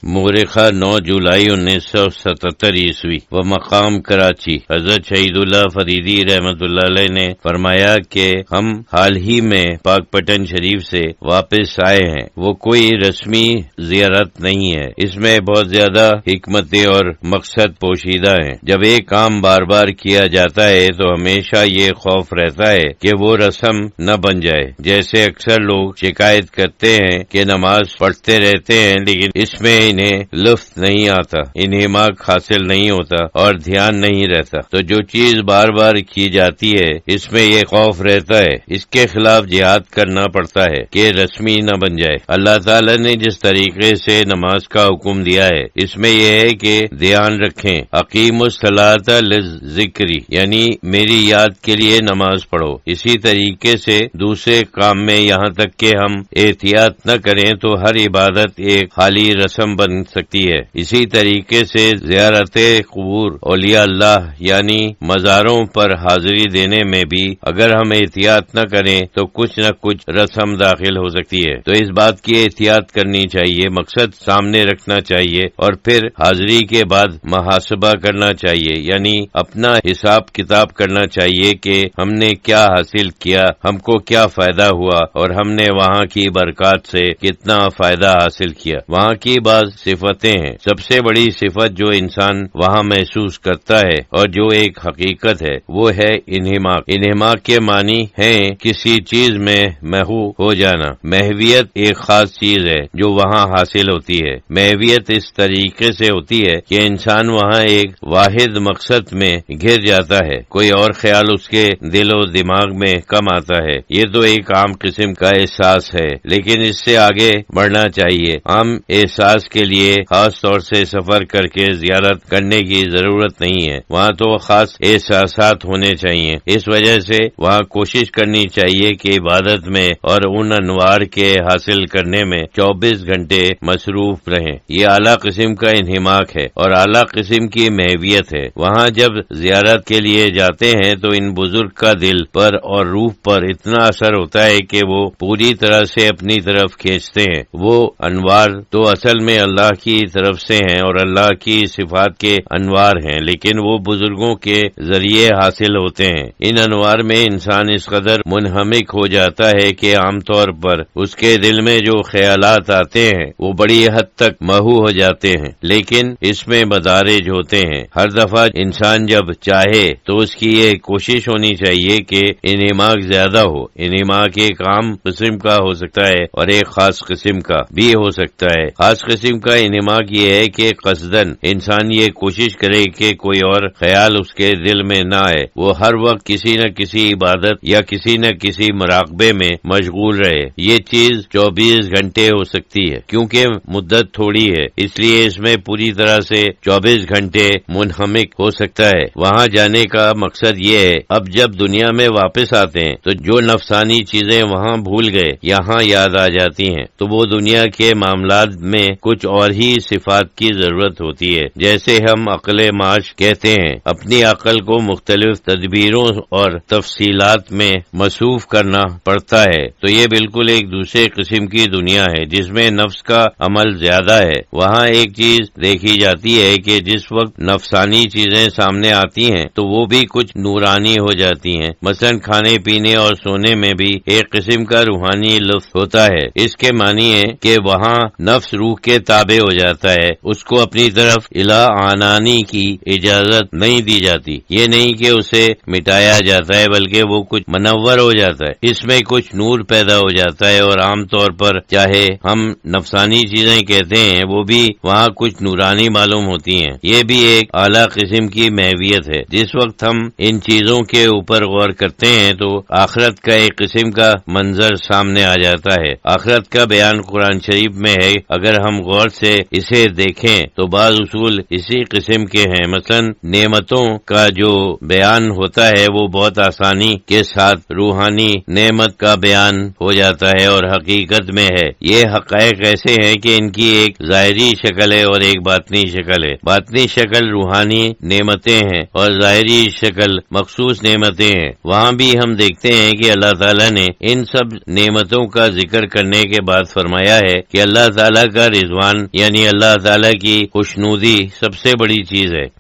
مورخہ 9 جولائی 1977 عیسوی و مقام کراچی۔ حضرت شہید اللہ فریدی رحمۃ اللہ علیہ نے فرمایا کہ ہم حال ہی میں پاک پٹن شریف سے واپس آئے ہیں۔ وہ کوئی رسمی زیارت نہیں ہے، اس میں بہت زیادہ حکمتیں اور مقصد پوشیدہ ہیں۔ جب ایک کام بار بار کیا جاتا ہے تو ہمیشہ یہ خوف رہتا ہے کہ وہ رسم نہ بن جائے۔ جیسے اکثر لوگ شکایت کرتے ہیں کہ نماز پڑھتے رہتے ہیں لیکن اس میں انہیں لطف نہیں آتا، انہماک حاصل نہیں ہوتا اور دھیان نہیں رہتا۔ تو جو چیز بار بار کی جاتی ہے اس میں یہ خوف رہتا ہے، اس کے خلاف جہاد کرنا پڑتا ہے کہ رسمی نہ بن جائے۔ اللہ تعالی نے جس طریقے سے نماز کا حکم دیا ہے اس میں یہ ہے کہ دھیان رکھیں، اقیموا الصلاۃ للذکری، یعنی میری یاد کے لیے نماز پڑھو۔ اسی طریقے سے دوسرے کام میں یہاں تک کہ ہم احتیاط نہ کریں تو ہر عبادت ایک خالی رسم بن سکتی ہے۔ اسی طریقے سے زیارت قبور اولیاء اللہ یعنی مزاروں پر حاضری دینے میں بھی اگر ہم احتیاط نہ کریں تو کچھ نہ کچھ رسم داخل ہو سکتی ہے۔ تو اس بات کی احتیاط کرنی چاہیے، مقصد سامنے رکھنا چاہیے اور پھر حاضری کے بعد محاسبہ کرنا چاہیے، یعنی اپنا حساب کتاب کرنا چاہیے کہ ہم نے کیا حاصل کیا، ہم کو کیا فائدہ ہوا اور ہم نے وہاں کی برکات سے کتنا فائدہ حاصل کیا۔ وہاں کی بعض صفتیں ہیں۔ سب سے بڑی صفت جو انسان وہاں محسوس کرتا ہے اور جو ایک حقیقت ہے وہ ہے انہماک۔ انہماک کے معنی ہیں کسی چیز میں محو ہو جانا۔ محویت ایک خاص چیز ہے جو وہاں حاصل ہوتی ہے۔ محویت اس طریقے سے ہوتی ہے کہ انسان وہاں ایک واحد مقصد میں گھر جاتا ہے، کوئی اور خیال اس کے دل و دماغ میں کم آتا ہے۔ یہ تو ایک عام قسم کا احساس ہے، لیکن اس سے آگے بڑھنا چاہیے۔ عام احساس کے لیے خاص طور سے سفر کر کے زیارت کرنے کی ضرورت نہیں ہے، وہاں تو خاص احساسات ہونے چاہیے۔ اس وجہ سے وہاں کوشش کرنی چاہیے کہ عبادت میں اور ان انوار کے حاصل کرنے میں 24 گھنٹے مصروف رہیں۔ یہ اعلیٰ قسم کا انہماک ہے اور اعلیٰ قسم کی محویت ہے۔ وہاں جب زیارت کے لیے جاتے ہیں تو ان بزرگ کا دل پر اور روح پر اتنا اثر ہوتا ہے کہ وہ پوری طرح سے اپنی طرف کھینچتے ہیں۔ وہ انوار تو اصل میں اللہ کی طرف سے ہیں اور اللہ کی صفات کے انوار ہیں، لیکن وہ بزرگوں کے ذریعے حاصل ہوتے ہیں۔ ان انوار میں انسان اس قدر منہمک ہو جاتا ہے کہ عام طور پر اس کے دل میں جو خیالات آتے ہیں وہ بڑی حد تک محو ہو جاتے ہیں، لیکن اس میں مدارج ہوتے ہیں۔ ہر دفعہ انسان جب چاہے تو اس کی یہ کوشش ہونی چاہیے کہ انہماک زیادہ ہو۔ انہماک ایک عام قسم کا ہو سکتا ہے اور ایک خاص قسم کا بھی ہو سکتا ہے۔ خاص قسم کا انہماک یہ ہے کہ قصدن انسان یہ کوشش کرے کہ کوئی اور خیال اس کے دل میں نہ آئے، وہ ہر وقت کسی نہ کسی عبادت یا کسی نہ کسی مراقبے میں مشغول رہے۔ یہ چیز 24 گھنٹے ہو سکتی ہے، کیونکہ مدت تھوڑی ہے اس لیے اس میں پوری طرح سے 24 گھنٹے منہمک ہو سکتا ہے۔ وہاں جانے کا مقصد یہ ہے اب جب دنیا میں واپس آتے ہیں تو جو نفسانی چیزیں وہاں بھول گئے یہاں یاد آ جاتی ہیں، تو وہ دنیا کے معاملات میں کچھ اور ہی صفات کی ضرورت ہوتی ہے۔ جیسے ہم عقل معاش کہتے ہیں، اپنی عقل کو مختلف تدبیروں اور تفصیلات میں مصروف کرنا پڑتا ہے، تو یہ بالکل ایک دوسرے قسم کی دنیا ہے جس میں نفس کا عمل زیادہ ہے۔ وہاں ایک چیز دیکھی جاتی ہے کہ جس وقت نفسانی چیزیں سامنے آتی ہیں تو وہ بھی کچھ نورانی ہو جاتی ہیں۔ مثلا کھانے پینے اور سونے میں بھی ایک قسم کا روحانی لطف ہوتا ہے۔ اس کے معنی ہے کہ وہاں نفس روح کے تابع ہو جاتا ہے، اس کو اپنی طرف الا آنانی کی اجازت نہیں دی جاتی۔ یہ نہیں کہ اسے مٹایا جاتا ہے بلکہ وہ کچھ منور ہو جاتا ہے، اس میں کچھ نور پیدا ہو جاتا ہے، اور عام طور پر چاہے ہم نفسانی چیزیں کہتے ہیں وہ بھی وہاں کچھ نورانی معلوم ہوتی ہیں۔ یہ بھی ایک اعلیٰ قسم کی محویت ہے۔ جس وقت ہم ان چیزوں کے اوپر غور کرتے ہیں تو آخرت کا ایک قسم کا منظر سامنے آ جاتا ہے۔ آخرت کا بیان قرآن شریف میں ہے، اگر ہم غور سے اسے دیکھیں تو بعض اصول اسی قسم کے ہیں۔ مثلا نعمتوں کا جو بیان ہوتا ہے وہ بہت آسانی کے ساتھ روحانی نعمت کا بیان ہو جاتا ہے اور حقیقت میں ہے۔ یہ حقائق ایسے ہیں کہ ان کی ایک ظاہری شکل ہے اور ایک باطنی شکل ہے۔ باطنی شکل روحانی نعمتیں ہیں اور ظاہری شکل مخصوص نعمتیں ہیں۔ وہاں بھی ہم دیکھتے ہیں کہ اللہ تعالیٰ نے ان سب نعمتوں کا ذکر کرنے کے بعد فرمایا ہے کہ اللہ تعالیٰ کا رضوان رضوان یعنی اللہ تعالی کی خوشنودی سب سے بڑی چیز ہے۔